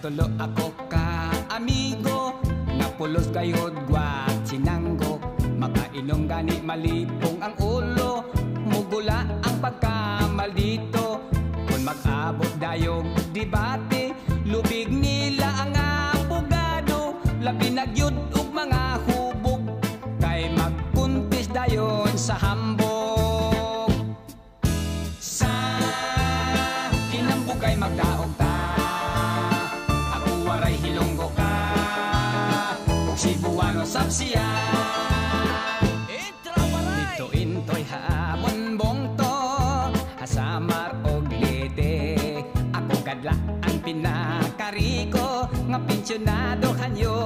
Tulo ako ka amigo, napulos gayod gwat sinanggo. Makainom gani malipong ang ulo, mugula ang pagkamaldito. Kung mag-abot dayog debate, lubig nila ang abogado. Labi nagyud ug mga hubog, kay magkuntis dayon sa hambog. Sa kinambog kay magdaog ta, ako waray hilonggo ka, ug Cebuano sabsiya. Dito intoy hamon bongto, hasamar og lete. Ako kadla ang pinakariko, nga pensyonado kanyo.